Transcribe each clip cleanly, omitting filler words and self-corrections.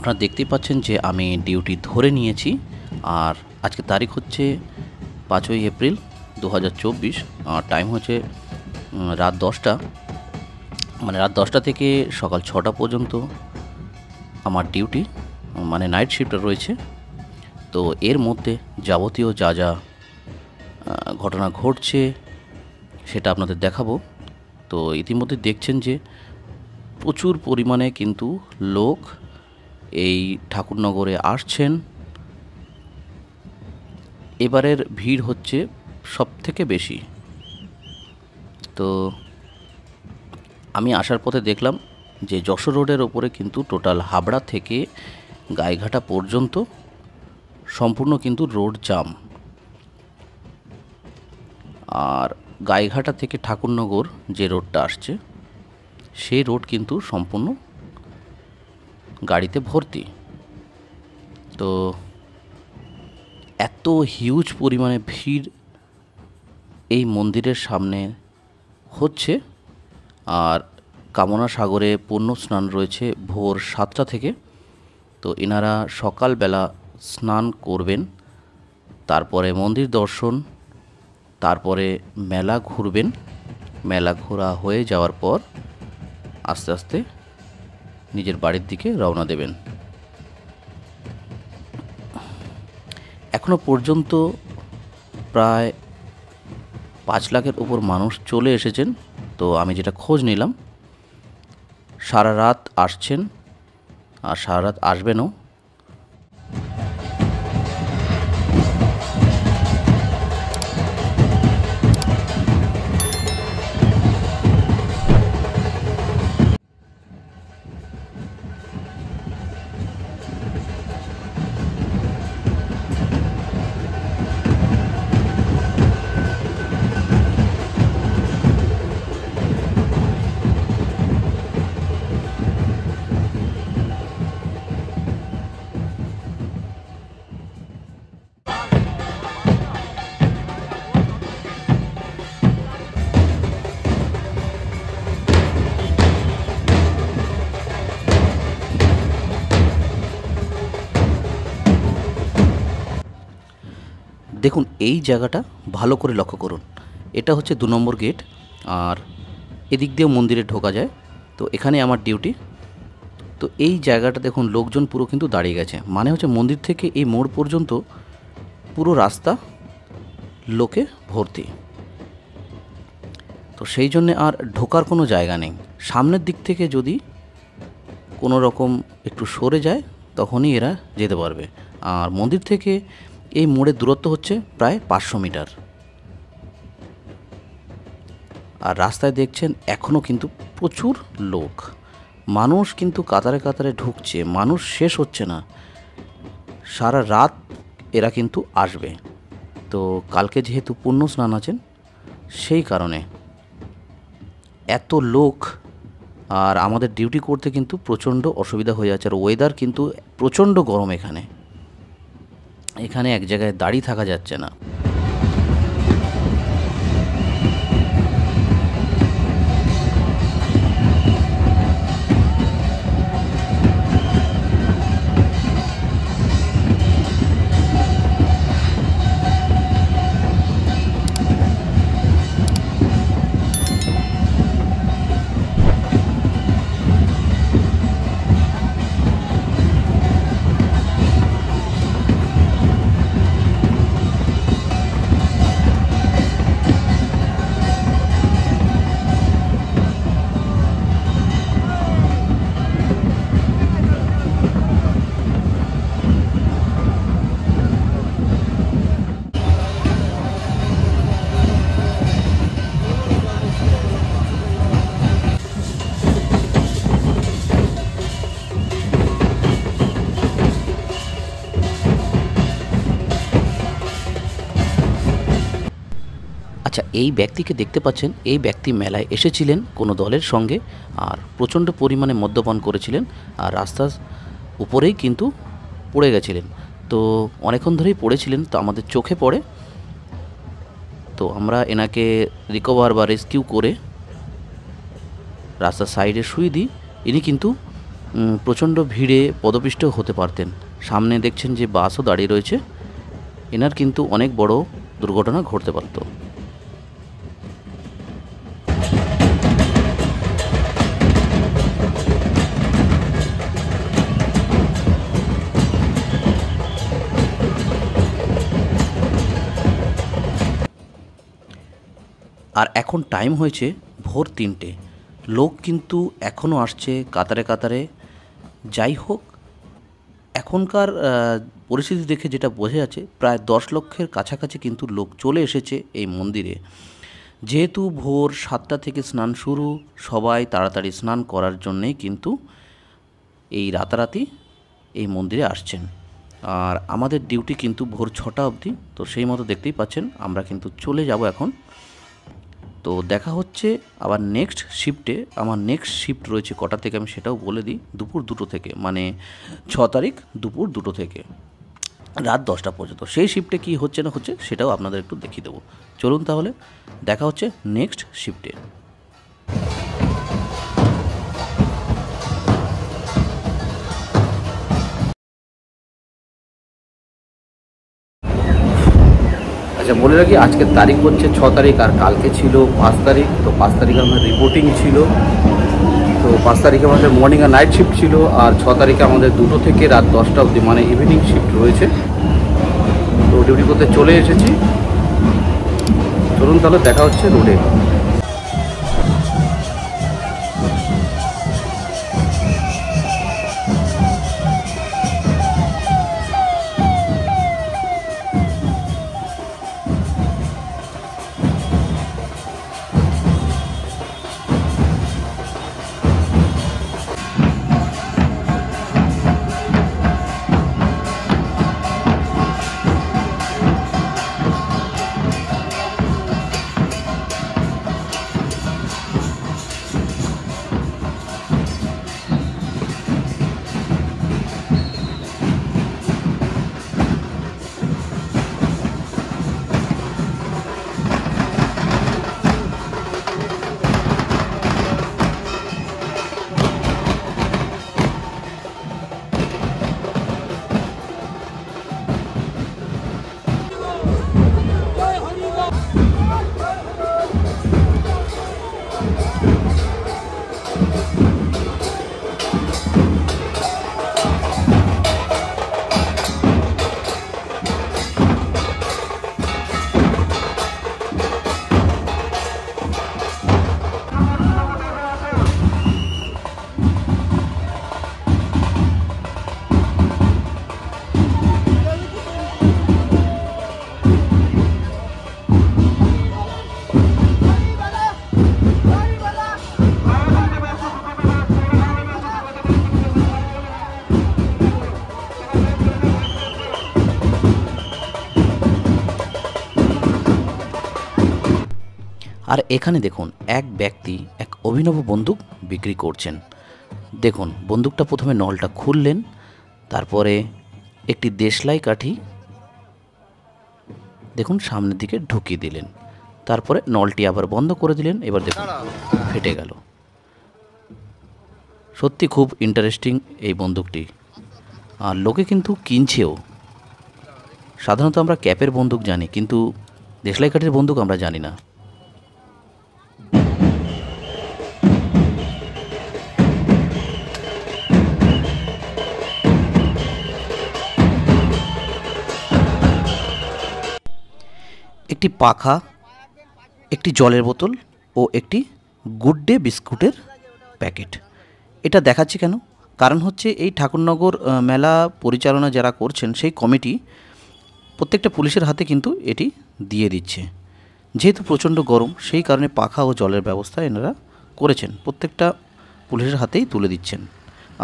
আপনারা দেখতেই পাচ্ছেন যে আমি ডিউটি ধরে নিয়েছি। আর আজকে তারিখ হচ্ছে 5ই এপ্রিল 2024। আর টাইম হচ্ছে রাত 10টা, মানে রাত 10টা থেকে সকাল 6টা পর্যন্ত আমার ডিউটি, মানে নাইট শিফট রয়েছে। তো এর মধ্যে যাবতীয় যা যা ঘটনা ঘটছে সেটা আপনাদের দেখাবো। তো ইতিমধ্যে দেখছেন যে প্রচুর পরিমাণে কিন্তু লোক এই ঠাকুরনগরে আসছেন। এবারের ভিড় হচ্ছে সবথেকে বেশি। তো আমি আসার পথে দেখলাম যে যশোর রোডের ওপরে কিন্তু টোটাল হাবড়া থেকে গাইঘাটা পর্যন্ত সম্পূর্ণ কিন্তু রোড জাম। আর গাইঘাটা থেকে ঠাকুরনগর যে রোডটা আসছে সেই রোড কিন্তু সম্পূর্ণ গাড়িতে ভর্তি। তো এত হিউজ পরিমাণে ভিড় এই মন্দিরের সামনে হচ্ছে। আর কামনা সাগরে পুণ্য স্নান রয়েছে ভোর 7টা থেকে। তো এনারা সকালবেলা স্নান করবেন, তারপরে মন্দির দর্শন, তারপরে মেলা ঘুরবেন। মেলা ঘোরা হয়ে যাওয়ার পর আস্তে আস্তে নিজের বাড়ির দিকে রওনা দেবেন। এখনো পর্যন্ত প্রায় 5 লাখের উপর মানুষ চলে এসেছেন। তো আমি যেটা খোঁজ নিলাম, সারা রাত আসছেন আর সারা রাত আসবেনও। দেখুন এই জায়গাটা ভালো করে লক্ষ্য করুন। এটা হচ্ছে 2 নম্বর গেট, আর এদিক দিয়েও মন্দিরে ঢোকা যায়। তো এখানে আমার ডিউটি। তো এই জায়গাটা দেখুন লোকজন পুরো কিন্তু দাঁড়িয়ে গেছে, মানে হচ্ছে মন্দির থেকে এই মোড় পর্যন্ত পুরো রাস্তা লোকে ভর্তি। তো সেই জন্যে আর ঢোকার কোনো জায়গা নেই। সামনের দিক থেকে যদি কোনো রকম একটু সরে যায় তখনই এরা যেতে পারবে। আর মন্দির থেকে এই মোড়ের দূরত্ব হচ্ছে প্রায় 500 মিটার। আর রাস্তায় দেখছেন এখনও কিন্তু প্রচুর লোক, মানুষ কিন্তু কাতারে কাতারে ঢুকছে, মানুষ শেষ হচ্ছে না। সারা রাত এরা কিন্তু আসবে। তো কালকে যেহেতু পুণ্য স্নান আছেন সেই কারণে এত লোক। আর আমাদের ডিউটি করতে কিন্তু প্রচণ্ড অসুবিধা হয়ে যাচ্ছে। আর ওয়েদার কিন্তু প্রচণ্ড গরম। এখানে এক জায়গায় দাঁড়িয়ে থাকা যাচ্ছে না। আচ্ছা, এই ব্যক্তিকে দেখতে পাচ্ছেন, এই ব্যক্তি মেলায় এসেছিলেন কোনো দলের সঙ্গে আর প্রচণ্ড পরিমাণে মদ্যপান করেছিলেন আর রাস্তার উপরেই কিন্তু পড়ে গেছিলেন। তো অনেকক্ষণ ধরেই পড়েছিলেন, তো আমাদের চোখে পড়ে। তো আমরা এনাকে রিকভার বা রেস্কিউ করে রাস্তার সাইডে শুয়ে দিই। ইনি কিন্তু প্রচণ্ড ভিড়ে পদপিষ্ট হতে পারতেন। সামনে দেখছেন যে বাসও দাঁড়িয়ে রয়েছে, এনার কিন্তু অনেক বড় দুর্ঘটনা ঘটতে পারত। আর এখন টাইম হয়েছে ভোর 3টে। লোক কিন্তু এখনও আসছে কাতারে কাতারে। যাই হোক, এখনকার পরিস্থিতি দেখে যেটা বোঝা যাচ্ছে প্রায় 10 লক্ষের কাছাকাছি কিন্তু লোক চলে এসেছে এই মন্দিরে। যেহেতু ভোর 7টা থেকে স্নান শুরু, সবাই তাড়াতাড়ি স্নান করার জন্যেই কিন্তু এই রাতারাতি এই মন্দিরে আসছেন। আর আমাদের ডিউটি কিন্তু ভোর 6টা অবধি, তো সেই মতো দেখতেই পাচ্ছেন আমরা কিন্তু চলে যাব এখন। তো দেখা হচ্ছে আবার নেক্সট শিফটে। আমার নেক্সট শিফট রয়েছে কটা থেকে আমি সেটাও বলে দিই, দুপুর 2টো থেকে, মানে 6 তারিখ দুপুর 2টো থেকে রাত 10টা পর্যন্ত। সেই শিফটে কী হচ্ছে না হচ্ছে সেটাও আপনাদের একটু দেখিয়ে দেবো। চলুন তাহলে দেখা হচ্ছে নেক্সট শিফটে। আচ্ছা, বলে রাখি আজকের তারিখ হচ্ছে 6 তারিখ আর কালকে ছিল 5 তারিখ। তো 5 তারিখে আমাদের রিপোর্টিং ছিল, তো 5 তারিখে আমাদের মর্নিং আর নাইট শিফট ছিল, আর 6 তারিখে আমাদের 2টো থেকে রাত 10টা অবধি মানে ইভিনিং শিফট রয়েছে। তো ডিউটি করতে চলে এসেছি। চলুন তাহলে দেখা হচ্ছে রোডে। আর এখানে দেখুন এক ব্যক্তি এক অভিনব বন্দুক বিক্রি করছেন। দেখুন বন্দুকটা প্রথমে নলটা খুললেন, তারপরে একটি দেশলাই কাঠি দেখুন সামনের দিকে ঢুকিয়ে দিলেন, তারপরে নলটি আবার বন্ধ করে দিলেন। এবার দেখুন ফেটে গেল। সত্যি খুব ইন্টারেস্টিং এই বন্দুকটি, আর লোকে কিন্তু কিনছেও। সাধারণত আমরা ক্যাপের বন্দুক জানি, কিন্তু দেশলাই কাঠির বন্দুক আমরা জানি না। একটি পাখা, একটি জলের বোতল ও একটি গুড ডে বিস্কুটের প্যাকেট। এটা দেখাচ্ছি কেন? কারণ হচ্ছে এই ঠাকুরনগর মেলা পরিচালনা যারা করছেন সেই কমিটি প্রত্যেকটা পুলিশের হাতে কিন্তু এটি দিয়ে দিচ্ছে। যেহেতু প্রচণ্ড গরম, সেই কারণে পাখা ও জলের ব্যবস্থা এনারা করেছেন, প্রত্যেকটা পুলিশের হাতেই তুলে দিচ্ছেন।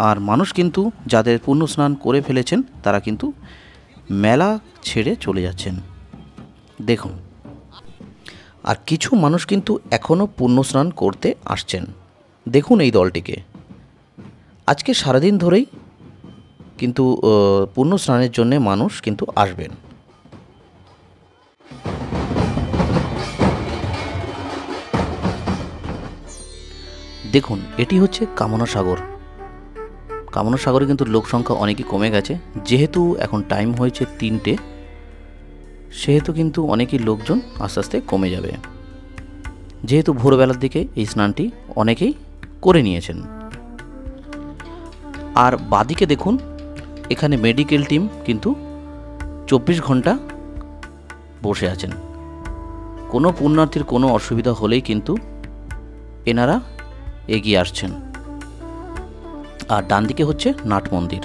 আর মানুষ কিন্তু যাদের পুণ্য স্নান করে ফেলেছেন তারা কিন্তু মেলা ছেড়ে চলে যাচ্ছেন। দেখুন, আর কিছু মানুষ কিন্তু এখনও পুণ্য স্নান করতে আসছেন। দেখুন এই দলটিকে, আজকে সারাদিন ধরেই কিন্তু পুণ্য স্নানের জন্য মানুষ কিন্তু আসবেন। দেখুন এটি হচ্ছে কামনা সাগর। কামনা সাগরে কিন্তু লোক সংখ্যা অনেকই কমে গেছে, যেহেতু এখন টাইম হয়েছে 3টে, সেহেতু কিন্তু অনেকই লোকজন আস্তে আস্তে কমে যাবে, যেহেতু ভোরবেলার দিকে এই স্নানটি অনেকেই করে নিয়েছেন। আর বাদিকে দেখুন, এখানে মেডিকেল টিম কিন্তু 24 ঘন্টা বসে আছেন। কোনো পুণ্যার্থীর কোনো অসুবিধা হলেই কিন্তু এনারা এগিয়ে আসছেন। আর ডান দিকে হচ্ছে নাট মন্দির।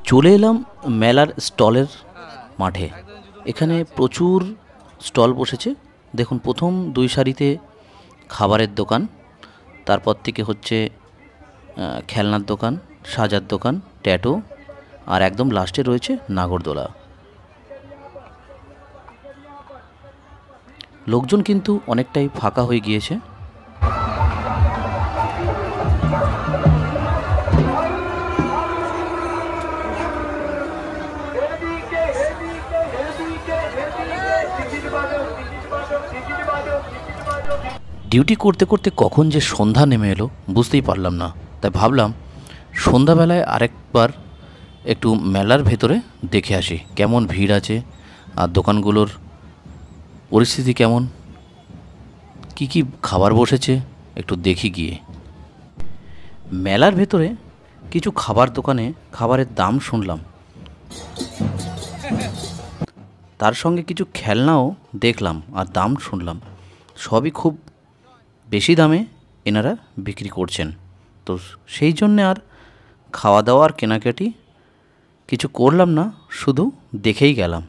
চলে এলাম মেলার স্টলের মাঠে। এখানে প্রচুর স্টল বসেছে। দেখুন, প্রথম 2 সারিতে খাবারের দোকান, তারপর থেকে হচ্ছে খেলনার দোকান, সাজার দোকান, ট্যাটু, আর একদম লাস্টে রয়েছে নাগরদোলা। লোকজন কিন্তু অনেকটাই ফাঁকা হয়ে গিয়েছে। ডিউটি করতে করতে কখন যে সন্ধ্যা নেমে এলো বুঝতেই পারলাম না। তাই ভাবলাম সন্ধ্যাবেলায় আরেকবার একটু মেলার ভেতরে দেখে আসি কেমন ভিড় আছে, আর দোকানগুলোর পরিস্থিতি কেমন, কি কি খাবার বসেছে একটু দেখি গিয়ে। মেলার ভেতরে কিছু খাবার দোকানে খাবারের দাম শুনলাম, তার সঙ্গে কিছু খেলনাও দেখলাম আর দাম শুনলাম। সবই খুব বেশি দামে এনারা বিক্রি করছেন। তো সেই জন্যে আর খাওয়া দাওয়া আর কেনাকাটি কিছু করলাম না, শুধু দেখেই গেলাম।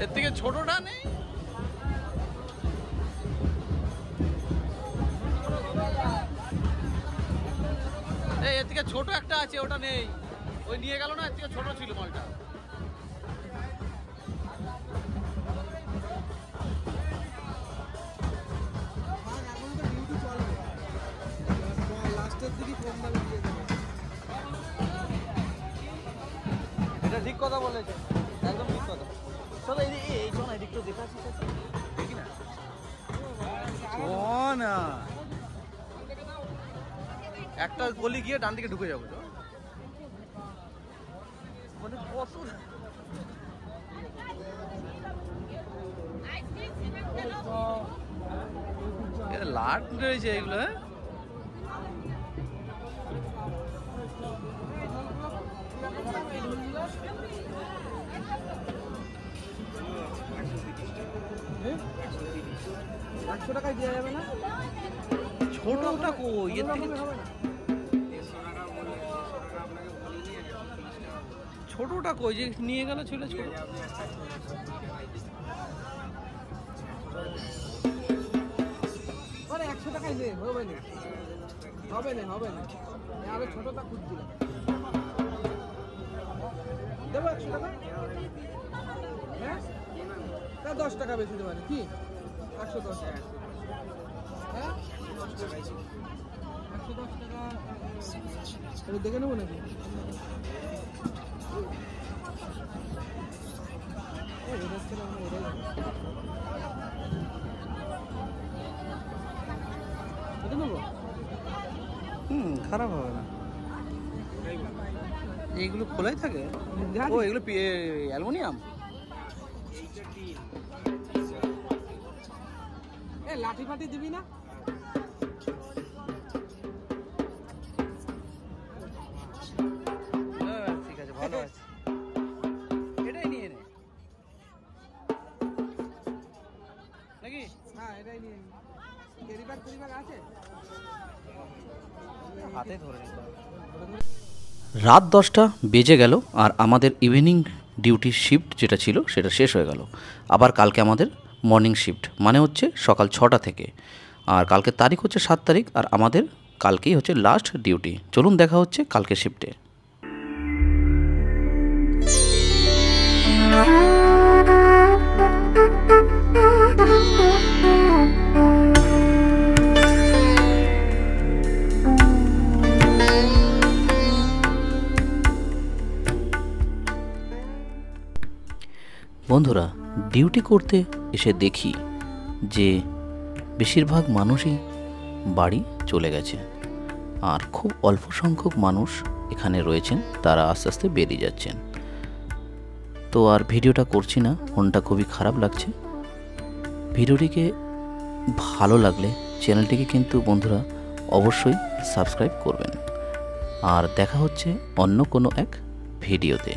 এর থেকে ছোটটা নেই? এই এর থেকে ছোট একটা আছে, ওটা নেই। ওই নিয়ে গেল না, এর থেকে ছোট ছিল মালটা। এটা ঠিক কথা বলেছে, একদম ঠিক কথা। চলো এই চল, এদিকটা দেখে আসি। দেখি না না, একটা গলি গিয়ে ডান দিকে ঢুকে যাবো তো। মানে কত লাট রয়েছে এগুলো। ছোটটা কই? এর থেকে ছোটটা কই যে নিয়ে গেল ছিল? ছোট 100 টাকাই দে, হবে না হবে না হবে না। আরে ছোটটা খুঁজছিলাম, দেবো 100 টাকা। হ্যাঁ, তা 10 টাকা বেশি দেবো কি? 110 টাকা। হ্যাঁ, 110 টাকা দেখে নেবো নাকি? খারাপ হবে না। এইগুলো খোলাই থাকে? ও এগুলো অ্যালুমিনিয়াম। লাঠি ফাটি দিবি না? ঠিক আছে, ভালো আছে। এটাই নিয়ে নে নাকি? হ্যাঁ, এটাই নিয়ে নে। ক্যারি ব্যাগ আছে? হাতে ধরে নিতে হবে। রাত 10টা বেজে গেল আর আমাদের ইভিনিং ডিউটি শিফট যেটা ছিল সেটা শেষ হয়ে গেল। আবার কালকে আমাদের মর্নিং শিফট, মানে হচ্ছে সকাল 6টা থেকে। আর কালকে তারিখ হচ্ছে 7 তারিখ, আর আমাদের কালকেই হচ্ছে লাস্ট ডিউটি। চলুন দেখা হচ্ছে কালকে শিফটে। বন্ধুরা, ডিউটি করতে এসে দেখি যে বেশিরভাগ মানুষই বাড়ি চলে গেছে, আর খুব অল্প সংখ্যক মানুষ এখানে রয়েছেন, তারা আস্তে আস্তে বেরিয়ে যাচ্ছেন। তো আর ভিডিওটা করছি না, মনটা খুবই খারাপ লাগছে। ভিডিওটিকে ভালো লাগলে চ্যানেলটিকে কিন্তু বন্ধুরা অবশ্যই সাবস্ক্রাইব করবেন। আর দেখা হচ্ছে অন্য কোনো এক ভিডিওতে।